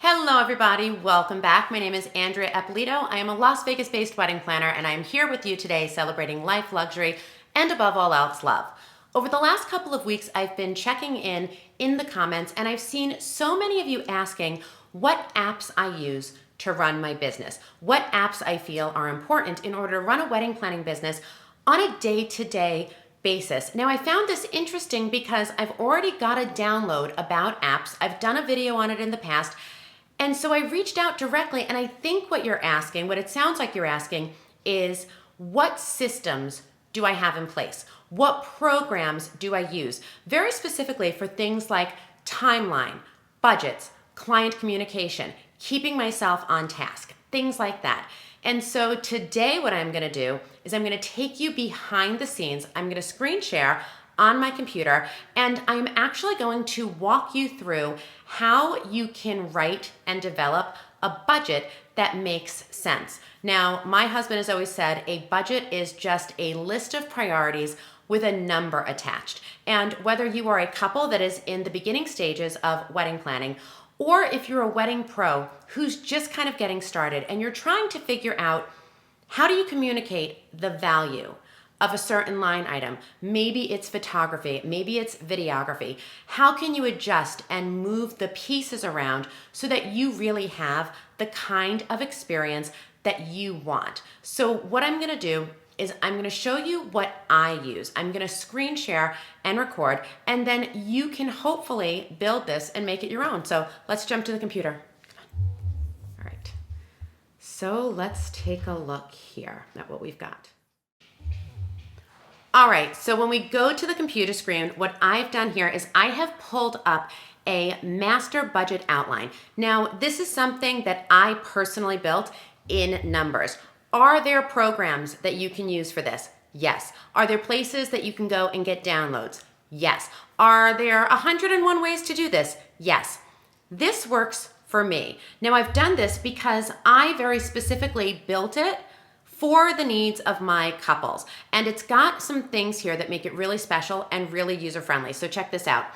Hello everybody, welcome back. My name is Andrea Eppolito. I am a Las Vegas-based wedding planner and I am here with you today celebrating life, luxury, and above all else, love. Over the last couple of weeks, I've been checking in the comments and I've seen so many of you asking what apps I use to run my business, what apps I feel are important in order to run a wedding planning business on a day-to-day basis. Now I found this interesting because I've already got a download about apps. I've done a video on it in the past. And so I reached out directly, and I think what you're asking, what it sounds like you're asking, is what systems do I have in place? What programs do I use? Very specifically for things like timeline, budgets, client communication, keeping myself on task, things like that. And so today what I'm gonna do is I'm gonna take you behind the scenes. I'm gonna screen share on my computer, and I'm actually going to walk you through how you can write and develop a budget that makes sense. Now, my husband has always said a budget is just a list of priorities with a number attached. And whether you are a couple that is in the beginning stages of wedding planning, or if you're a wedding pro who's just kind of getting started and you're trying to figure out how do you communicate the value of a certain line item. Maybe it's photography, maybe it's videography. How can you adjust and move the pieces around so that you really have the kind of experience that you want? So what I'm gonna do is I'm gonna show you what I use. I'm gonna screen share and record, and then you can hopefully build this and make it your own. So let's jump to the computer. Come on. All right. So let's take a look here at what we've got. All right, so when we go to the computer screen, what I've done here is I have pulled up a master budget outline. Now, this is something that I personally built in Numbers. Are there programs that you can use for this? Yes. Are there places that you can go and get downloads? Yes. Are there 101 ways to do this? Yes. This works for me. Now, I've done this because I very specifically built it for the needs of my couples. And it's got some things here that make it really special and really user-friendly. So check this out.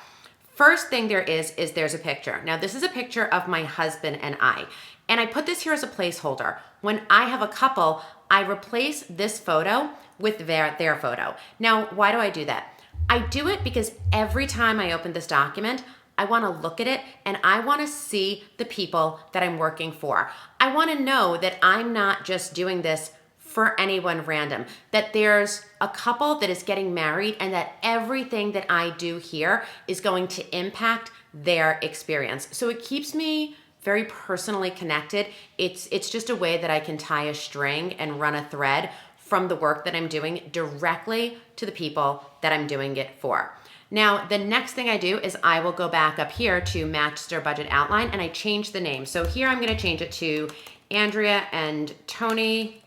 First thing there is there's a picture. Now this is a picture of my husband and I put this here as a placeholder. When I have a couple, I replace this photo with their photo. Now, why do I do that? I do it because every time I open this document, I want to look at it and I want to see the people that I'm working for. I want to know that I'm not just doing this for anyone random, that there's a couple that is getting married and that everything that I do here is going to impact their experience. So it keeps me very personally connected. It's just a way that I can tie a string and run a thread from the work that I'm doing directly to the people that I'm doing it for. Now, the next thing I do is I will go back up here to Master Budget Outline and I change the name. So here I'm gonna change it to Andrea and Tony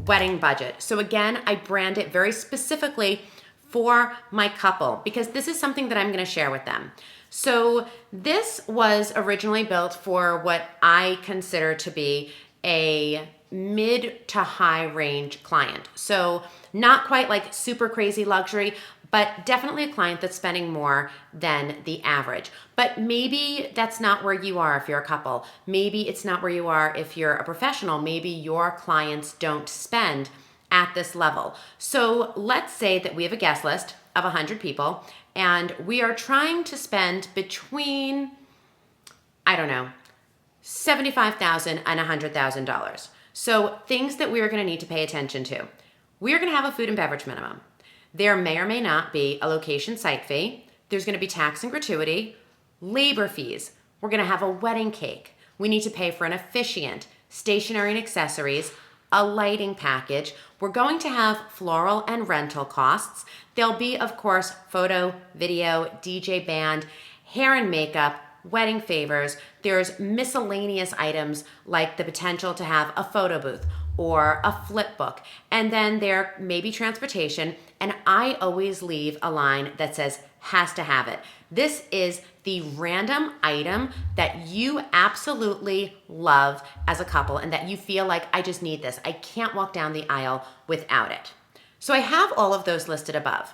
Wedding Budget. So again, I brand it very specifically for my couple because this is something that I'm going to share with them. So this was originally built for what I consider to be a mid to high range client. So not quite like super crazy luxury, but definitely a client that's spending more than the average. But maybe that's not where you are if you're a couple. Maybe it's not where you are if you're a professional. Maybe your clients don't spend at this level. So let's say that we have a guest list of 100 people and we are trying to spend between, I don't know, $75,000 and $100,000. So things that we're gonna need to pay attention to. We're gonna have a food and beverage minimum. There may or may not be a location site fee. There's gonna be tax and gratuity, labor fees. We're gonna have a wedding cake. We need to pay for an officiant, stationery and accessories, a lighting package. We're going to have floral and rental costs. There'll be, of course, photo, video, DJ band, hair and makeup, wedding favors. There's miscellaneous items like the potential to have a photo booth or a flip book. And then there may be transportation, and I always leave a line that says, has to have it. This is the random item that you absolutely love as a couple and that you feel like, I just need this. I can't walk down the aisle without it. So I have all of those listed above.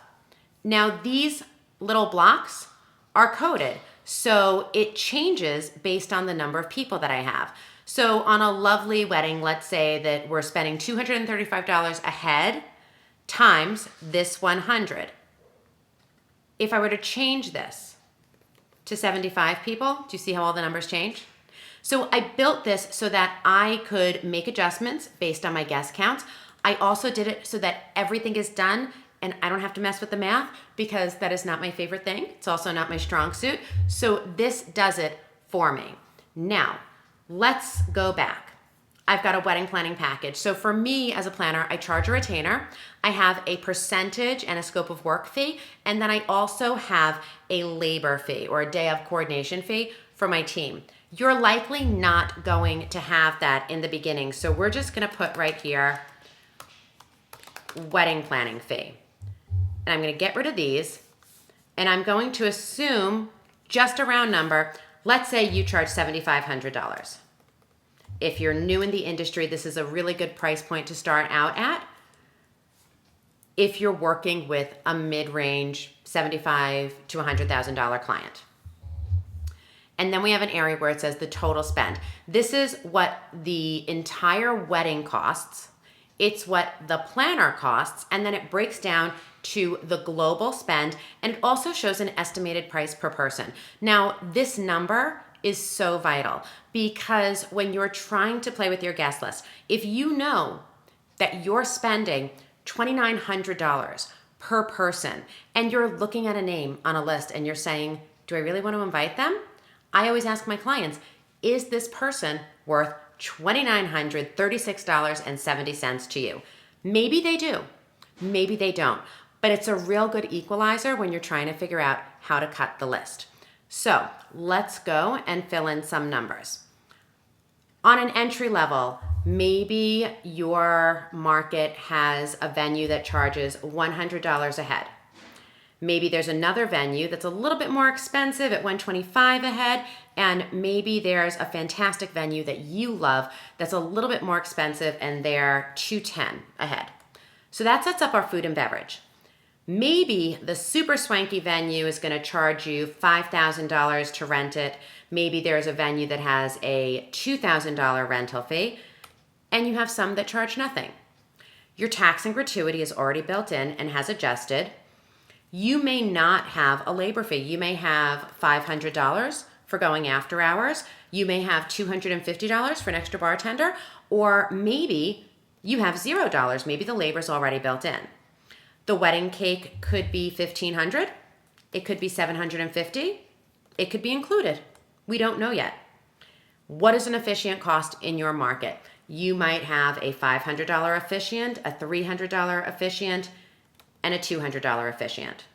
Now these little blocks are coded. So it changes based on the number of people that I have. So on a lovely wedding, let's say that we're spending $235 a head times this 100. If I were to change this to 75 people, do you see how all the numbers change? So I built this so that I could make adjustments based on my guest counts. I also did it so that everything is done and I don't have to mess with the math because that is not my favorite thing. It's also not my strong suit. So this does it for me. Now, let's go back. I've got a wedding planning package. So for me as a planner, I charge a retainer. I have a percentage and a scope of work fee. And then I also have a labor fee or a day of coordination fee for my team. You're likely not going to have that in the beginning. So we're just gonna put right here, wedding planning fee. And I'm gonna get rid of these and I'm going to assume just a round number. Let's say you charge $7,500. If you're new in the industry, this is a really good price point to start out at. If you're working with a mid-range $75,000 to $100,000 client. And then we have an area where it says the total spend. This is what the entire wedding costs. It's what the planner costs, and then it breaks down to the global spend, and it also shows an estimated price per person. Now, this number is so vital because when you're trying to play with your guest list, if you know that you're spending $2,900 per person and you're looking at a name on a list and you're saying, do I really want to invite them? I always ask my clients, is this person worth $2,936.70 to you? Maybe they do, maybe they don't, but it's a real good equalizer when you're trying to figure out how to cut the list. So let's go and fill in some numbers. On an entry level, maybe your market has a venue that charges $100 a head. Maybe there's another venue that's a little bit more expensive at $125 a head, and maybe there's a fantastic venue that you love that's a little bit more expensive and they're $210 a head. So that sets up our food and beverage. Maybe the super swanky venue is going to charge you $5,000 to rent it. Maybe there's a venue that has a $2,000 rental fee, and you have some that charge nothing. Your tax and gratuity is already built in and has adjusted. You may not have a labor fee. You may have $500 for going after hours. You may have $250 for an extra bartender, or maybe you have $0. Maybe the labor's already built in. The wedding cake could be $1,500. It could be $750. It could be included. We don't know yet. What is an officiant cost in your market? You might have a $500 officiant, a $300 officiant, and a $200 officiant.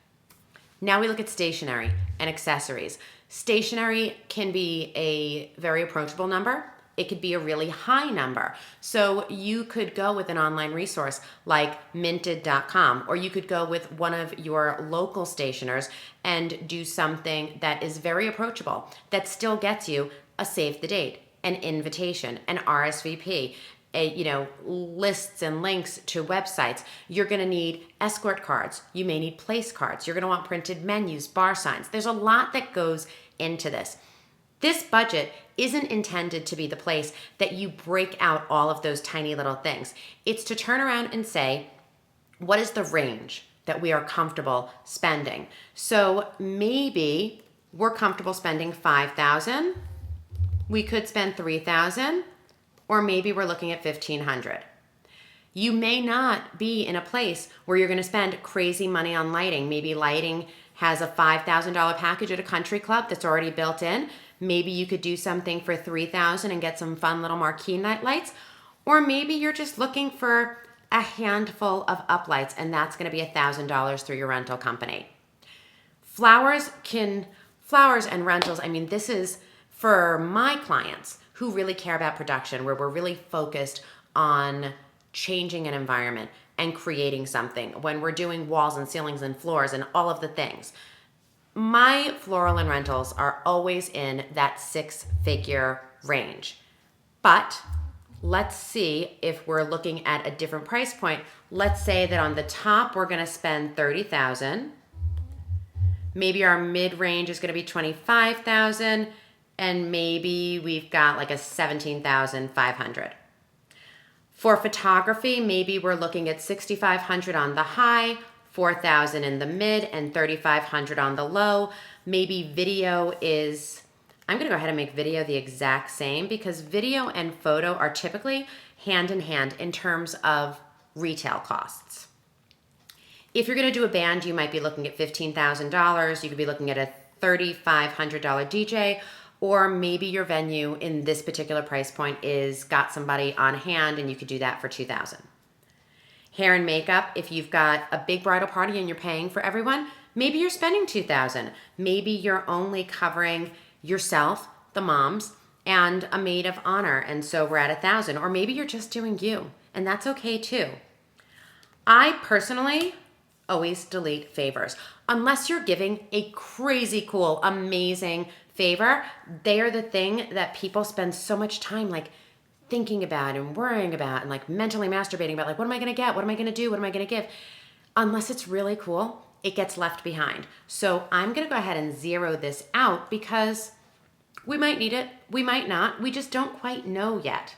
Now we look at stationery and accessories. Stationery can be a very approachable number. It could be a really high number. So you could go with an online resource like minted.com, or you could go with one of your local stationers and do something that is very approachable, that still gets you a save the date, an invitation, an RSVP, lists and links to websites. You're gonna need escort cards. You may need place cards. You're gonna want printed menus, bar signs. There's a lot that goes into this. This budget isn't intended to be the place that you break out all of those tiny little things. It's to turn around and say, what is the range that we are comfortable spending? So maybe we're comfortable spending $5,000. We could spend $3,000, or maybe we're looking at $1,500. You may not be in a place where you're going to spend crazy money on lighting. Maybe lighting has a $5,000 package at a country club that's already built in. Maybe you could do something for $3,000 and get some fun little marquee night lights. Or maybe you're just looking for a handful of uplights, and that's going to be $1,000 through your rental company. Flowers and rentals, this is for my clients who really care about production, where we're really focused on changing an environment and creating something. When we're doing walls and ceilings and floors and all of the things, my floral and rentals are always in that six-figure range. But let's see if we're looking at a different price point. Let's say that on the top, we're gonna spend $30,000. Maybe our mid-range is going to be 25,000, and maybe we've got like a 17,500. For photography, maybe we're looking at 6,500 on the high, 4,000 in the mid, and 3,500 on the low. Maybe video is, I'm gonna go ahead and make video the exact same, because video and photo are typically hand in hand in terms of retail costs. If you're gonna do a band, you might be looking at $15,000. You could be looking at a $3,500 DJ, or maybe your venue in this particular price point is got somebody on hand and you could do that for $2,000. Hair and makeup, if you've got a big bridal party and you're paying for everyone, maybe you're spending $2,000. Maybe you're only covering yourself, the moms, and a maid of honor, and so we're at $1,000. Or maybe you're just doing you, and that's okay too. I personally always delete favors. Unless you're giving a crazy cool, amazing favor, they are the thing that people spend so much time like thinking about and worrying about and like mentally masturbating about, like, what am I gonna get? What am I gonna do? What am I gonna give? Unless it's really cool, it gets left behind. So I'm gonna go ahead and zero this out, because we might need it, we might not, we just don't quite know yet.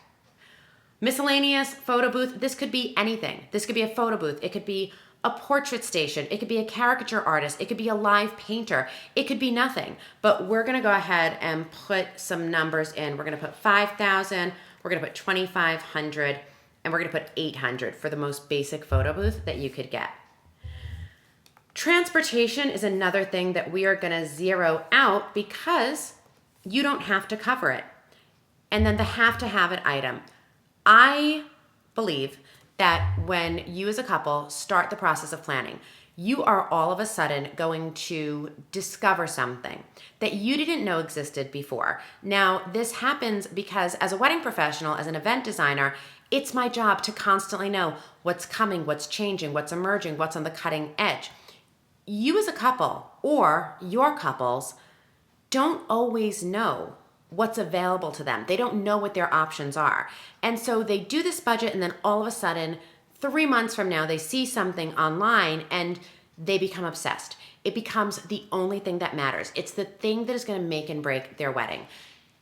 Miscellaneous, photo booth, this could be anything. This could be a photo booth, it could be a portrait station, it could be a caricature artist, it could be a live painter, it could be nothing. But we're gonna go ahead and put some numbers in. We're gonna put 5,000, we're gonna put 2,500, and we're gonna put 800 for the most basic photo booth that you could get. Transportation is another thing that we are gonna zero out, because you don't have to cover it. And then the have to have it item. I believe that when you as a couple start the process of planning, you are all of a sudden going to discover something that you didn't know existed before. Now, this happens because as a wedding professional, as an event designer, it's my job to constantly know what's coming, what's changing, what's emerging, what's on the cutting edge. You as a couple, or your couples, don't always know what's available to them. They don't know what their options are. And so they do this budget, and then all of a sudden, 3 months from now, they see something online and they become obsessed. It becomes the only thing that matters. It's the thing that is gonna make and break their wedding.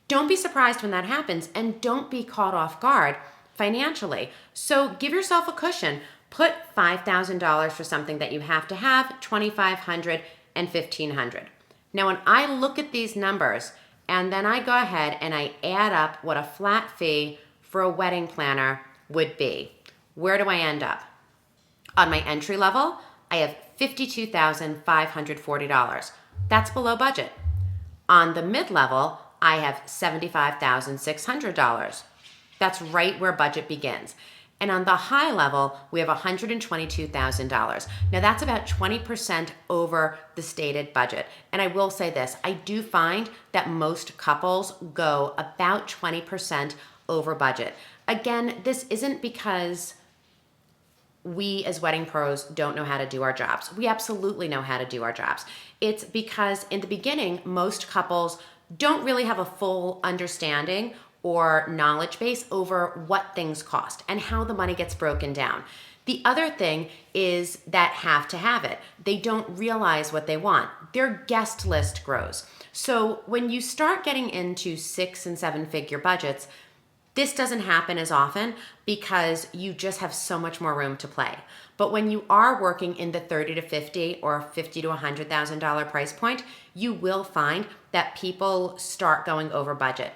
Don't be surprised when that happens, and don't be caught off guard financially. So give yourself a cushion. Put $5,000 for something that you have to have, 2,500 and 1,500. Now, when I look at these numbers, and then I go ahead and I add up what a flat fee for a wedding planner would be, where do I end up? On my entry level, I have $52,540. That's below budget. On the mid-level, I have $75,600. That's right where budget begins. And on the high level, we have $122,000. Now that's about 20% over the stated budget. And I will say this, I do find that most couples go about 20% over budget. Again, this isn't because we as wedding pros don't know how to do our jobs. We absolutely know how to do our jobs. It's because in the beginning, most couples don't really have a full understanding or knowledge base over what things cost and how the money gets broken down. The other thing is that have to have it. They don't realize what they want. Their guest list grows. So when you start getting into 6 and 7 figure budgets, this doesn't happen as often because you just have so much more room to play. But when you are working in the $30 to $50 or $50 to $100,000 price point, you will find that people start going over budget.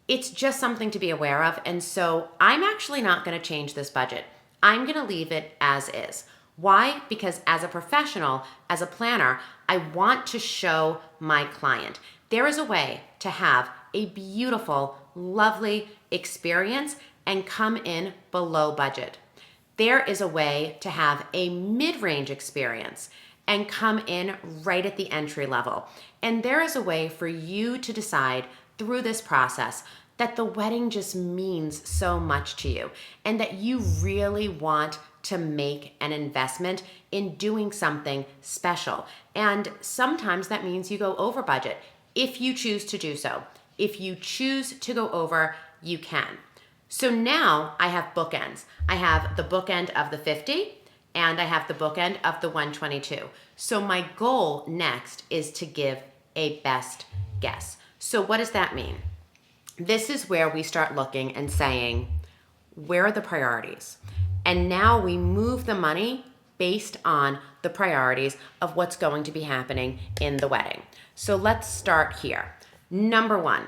It's just something to be aware of. And so I'm actually not going to change this budget. I'm going to leave it as is. Why? Because as a professional, as a planner, I want to show my client there is a way to have a beautiful, lovely experience and come in below budget. There is a way to have a mid-range experience and come in right at the entry level. And there is a way for you to decide through this process that the wedding just means so much to you and that you really want to make an investment in doing something special. And sometimes that means you go over budget if you choose to do so. If you choose to go over, you can. So now I have bookends. I have the bookend of the 50 and I have the bookend of the 122. So my goal next is to give a best guess. So what does that mean? This is where we start looking and saying, where are the priorities? And now we move the money based on the priorities of what's going to be happening in the wedding. So let's start here. Number one,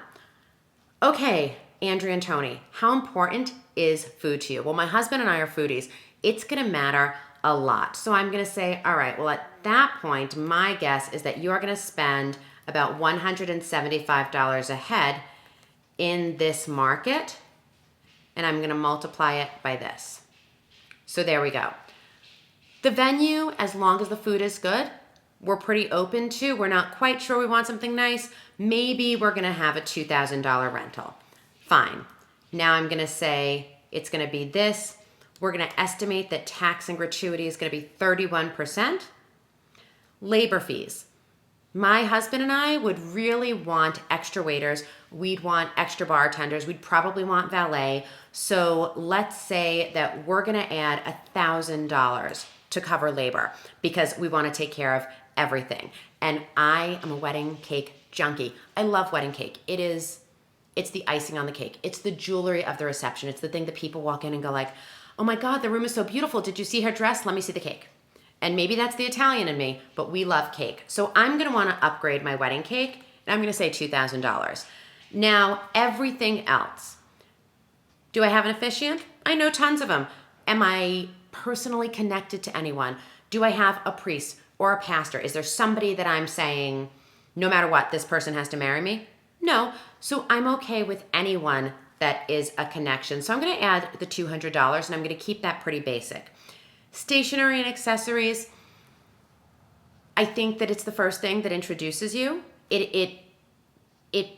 okay, Andrea and Tony, how important is food to you? Well, my husband and I are foodies. It's gonna matter a lot. So I'm gonna say, all right, well, at that point, my guess is that you're gonna spend about $175 a head in this market, and I'm gonna multiply it by this. So there we go. The venue, as long as the food is good, we're pretty open to. We're not quite sure we want something nice. Maybe we're gonna have a $2,000 rental. Fine. Now I'm gonna say it's gonna be this. We're gonna estimate that tax and gratuity is gonna be 31%. Labor fees. My husband and I would really want extra waiters. We'd want extra bartenders. We'd probably want valet. So let's say that we're gonna add $1,000 to cover labor because we wanna take care of everything. And I am a wedding cake junkie. I love wedding cake. It's the icing on the cake. It's the jewelry of the reception. It's the thing that people walk in and go like, oh my God, the room is so beautiful. Did you see her dress? Let me see the cake. And maybe that's the Italian in me, but we love cake. So I'm gonna wanna upgrade my wedding cake, and I'm gonna say $2,000. Now, everything else. Do I have an officiant? I know tons of them. Am I personally connected to anyone? Do I have a priest or a pastor? Is there somebody that I'm saying, no matter what, this person has to marry me? No, so I'm okay with anyone that is a connection. So I'm gonna add the $200 and I'm gonna keep that pretty basic. Stationery and accessories, I think that it's the first thing that introduces you. It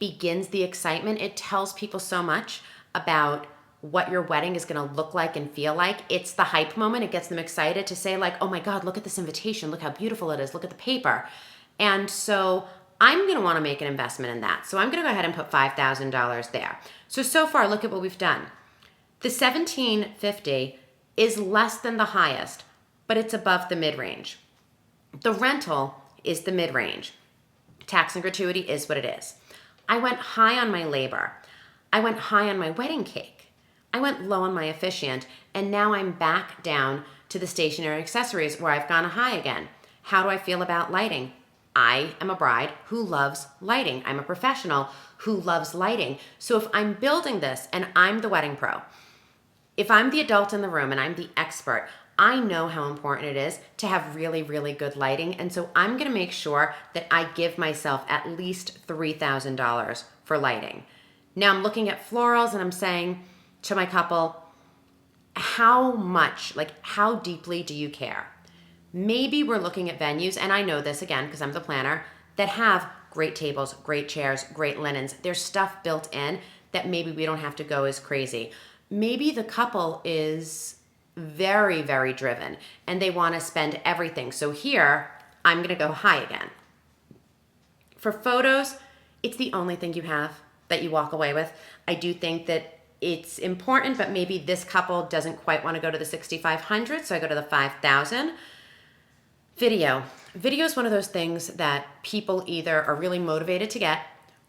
begins the excitement. It tells people so much about what your wedding is gonna look like and feel like. It's the hype moment. It gets them excited to say like, oh my God, look at this invitation. Look how beautiful it is. Look at the paper. And so I'm gonna wanna make an investment in that. So I'm gonna go ahead and put $5,000 there. So far, look at what we've done. The $1,750 is less than the highest, but it's above the mid-range. The rental is the mid-range. Tax and gratuity is what it is. I went high on my labor. I went high on my wedding cake. I went low on my officiant, and now I'm back down to the stationery accessories where I've gone high again. How do I feel about lighting? I am a bride who loves lighting. I'm a professional who loves lighting. So if I'm building this and I'm the wedding pro, if I'm the adult in the room and I'm the expert, I know how important it is to have really, really good lighting. And so I'm gonna make sure that I give myself at least $3,000 for lighting. Now I'm looking at florals and I'm saying to my couple, how much, like how deeply do you care? Maybe we're looking at venues, and I know this again because I'm the planner, that have great tables, great chairs, great linens. There's stuff built in that maybe we don't have to go as crazy. Maybe the couple is very, very driven and they want to spend everything. So here, I'm going to go high again. For photos, it's the only thing you have that you walk away with. I do think that it's important, but maybe this couple doesn't quite want to go to the 6,500, so I go to the 5,000. Video. Video is one of those things that people either are really motivated to get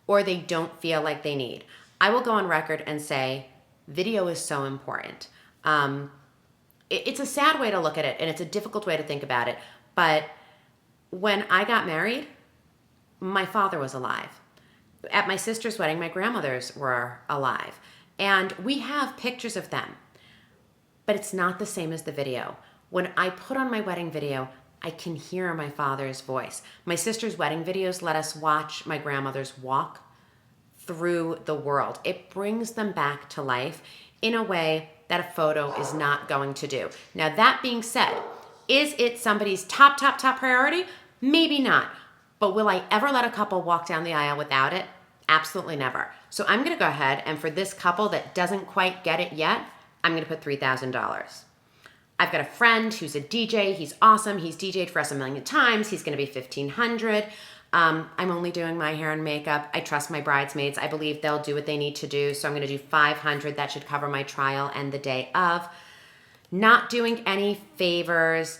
or they don't feel like they need. I will go on record and say video is so important. It's a sad way to look at it and it's a difficult way to think about it. But when I got married, my father was alive. At my sister's wedding, my grandmothers were alive. And we have pictures of them. But it's not the same as the video. When I put on my wedding video, I can hear my father's voice. My sister's wedding videos let us watch my grandmothers walk through the world. It brings them back to life in a way that a photo is not going to do. Now, that being said, is it somebody's top priority? Maybe not. But will I ever let a couple walk down the aisle without it? Absolutely never. So I'm gonna go ahead and for this couple that doesn't quite get it yet, I'm gonna put $3,000. I've got a friend who's a DJ. He's awesome. He's DJ'd for us a million times. He's going to be $1,500. I'm only doing my hair and makeup. I trust my bridesmaids. I believe they'll do what they need to do. So I'm going to do $500. That should cover my trial and the day of. Not doing any favors.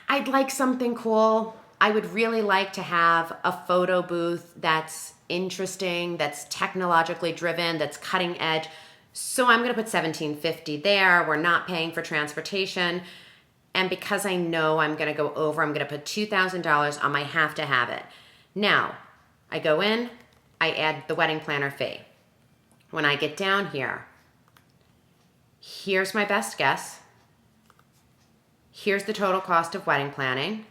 I'd like something cool. I would really like to have a photo booth that's interesting, that's technologically driven, that's cutting edge. So I'm going to put $1,750 there. We're not paying for transportation. And because I know I'm going to go over, I'm going to put $2,000 on my have to have it. Now, I go in, I add the wedding planner fee. When I get down here, here's my best guess. Here's the total cost of wedding planning.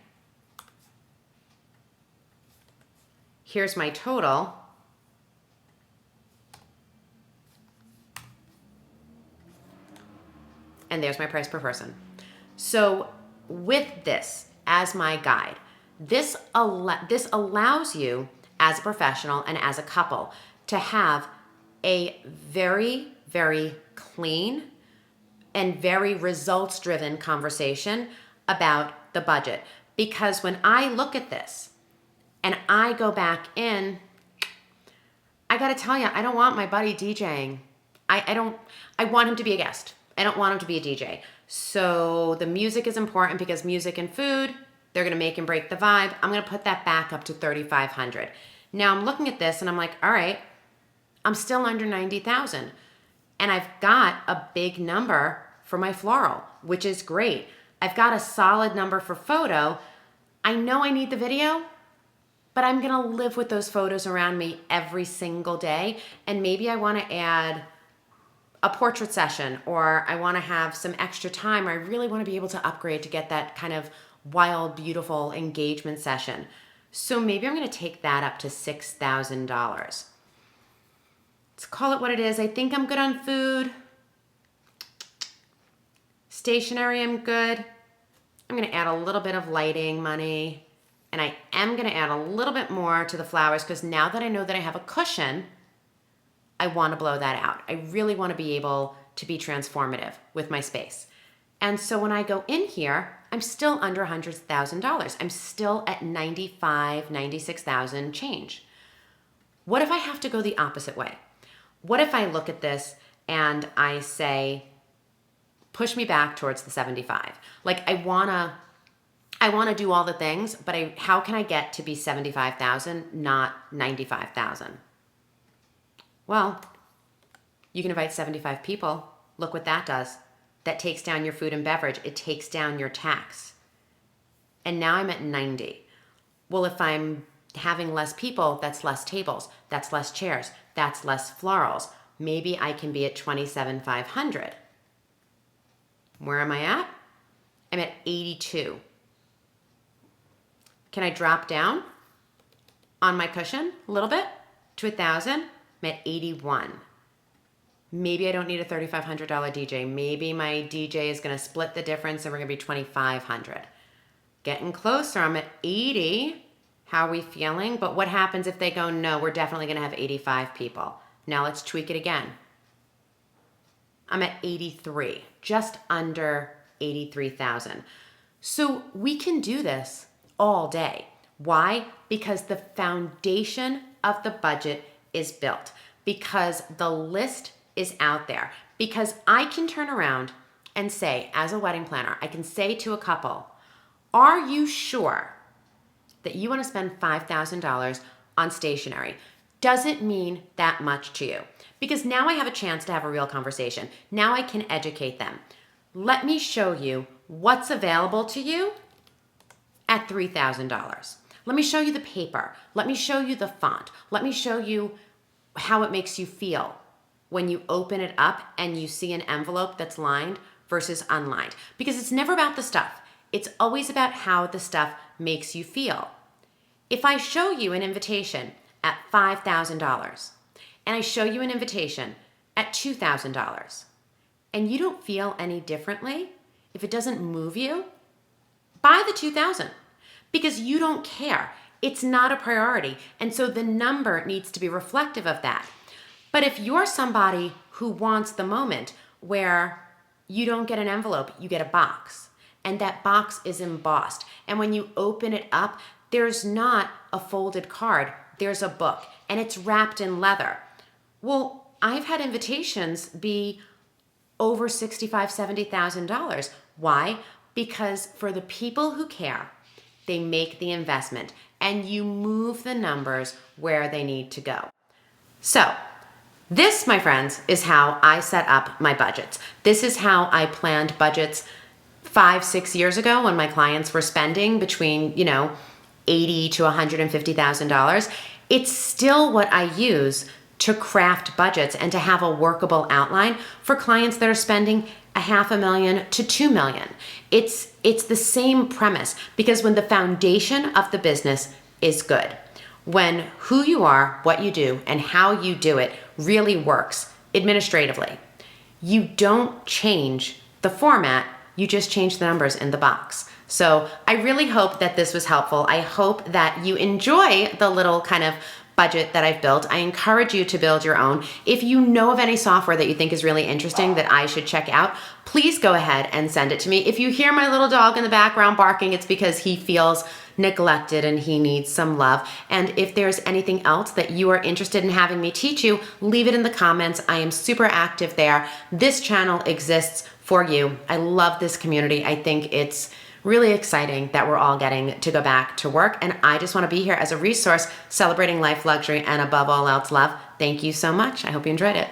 Here's my total. And there's my price per person. So with this as my guide, this allows you as a professional and as a couple to have a very, very clean and very results-driven conversation about the budget. Because when I look at this and I go back in, I gotta tell you, I don't want my buddy DJing. I want him to be a guest. I don't want him to be a DJ. So the music is important because music and food, they're gonna make and break the vibe. I'm gonna put that back up to $3,500. Now I'm looking at this and I'm like, all right, I'm still under 90,000. And I've got a big number for my floral, which is great. I've got a solid number for photo. I know I need the video, but I'm gonna live with those photos around me every single day. And maybe I wanna add a portrait session, or I wanna have some extra time, or I really wanna be able to upgrade to get that kind of wild, beautiful engagement session. So maybe I'm gonna take that up to $6,000. Let's call it what it is. I think I'm good on food. Stationery, I'm good. I'm gonna add a little bit of lighting money, and I am gonna add a little bit more to the flowers because now that I know that I have a cushion, I wanna blow that out. I really wanna be able to be transformative with my space. And so when I go in here, I'm still under $100,000. I'm still at 95, 96,000 change. What if I have to go the opposite way? What if I look at this and I say, push me back towards the 75? Like I wanna do all the things, but how can I get to be 75,000, not 95,000? Well, you can invite 75 people. Look what that does. That takes down your food and beverage. It takes down your tax. And now I'm at 90. Well, if I'm having less people, that's less tables, that's less chairs, that's less florals. Maybe I can be at 27,500. Where am I at? I'm at 82. Can I drop down on my cushion a little bit to 1,000? I'm at 81. Maybe I don't need a $3,500 DJ. Maybe my DJ is going to split the difference and we're going to be 2,500. Getting closer. I'm at 80. How are we feeling? But what happens if they go, no, we're definitely going to have 85 people. Now let's tweak it again. I'm at 83, just under 83,000. So we can do this all day. Why? Because the foundation of the budget is built. Because the list is out there. Because I can turn around and say, as a wedding planner, I can say to a couple, are you sure that you want to spend $5,000 on stationery? Does it mean that much to you? Because now I have a chance to have a real conversation. Now I can educate them. Let me show you what's available to you at $3,000. Let me show you the paper. Let me show you the font. Let me show you how it makes you feel when you open it up and you see an envelope that's lined versus unlined. Because it's never about the stuff. It's always about how the stuff makes you feel. If I show you an invitation at $5,000 and I show you an invitation at $2,000 and you don't feel any differently, if it doesn't move you, buy the 2,000 because you don't care. It's not a priority. And so the number needs to be reflective of that. But if you're somebody who wants the moment where you don't get an envelope, you get a box, and that box is embossed, and when you open it up, there's not a folded card, there's a book, and it's wrapped in leather. Well, I've had invitations be over $65,000, $70,000. Why? Because for the people who care, they make the investment and you move the numbers where they need to go. So this, my friends, is how I set up my budgets. This is how I planned budgets 5-6 years ago when my clients were spending between, $80,000 to $150,000. It's still what I use to craft budgets and to have a workable outline for clients that are spending $500,000 to $2 million. It's the same premise, because when the foundation of the business is good, when who you are, what you do, and how you do it really works administratively, you don't change the format, you just change the numbers in the box. So I really hope that this was helpful. I hope that you enjoy the little kind of budget that I've built. I encourage you to build your own. If you know of any software that you think is really interesting that I should check out, please go ahead and send it to me. If you hear my little dog in the background barking, it's because he feels neglected and he needs some love. And if there's anything else that you are interested in having me teach you, leave it in the comments. I am super active there. This channel exists for you. I love this community. I think it's really exciting that we're all getting to go back to work. And I just want to be here as a resource, celebrating life, luxury, and above all else, love. Thank you so much. I hope you enjoyed it.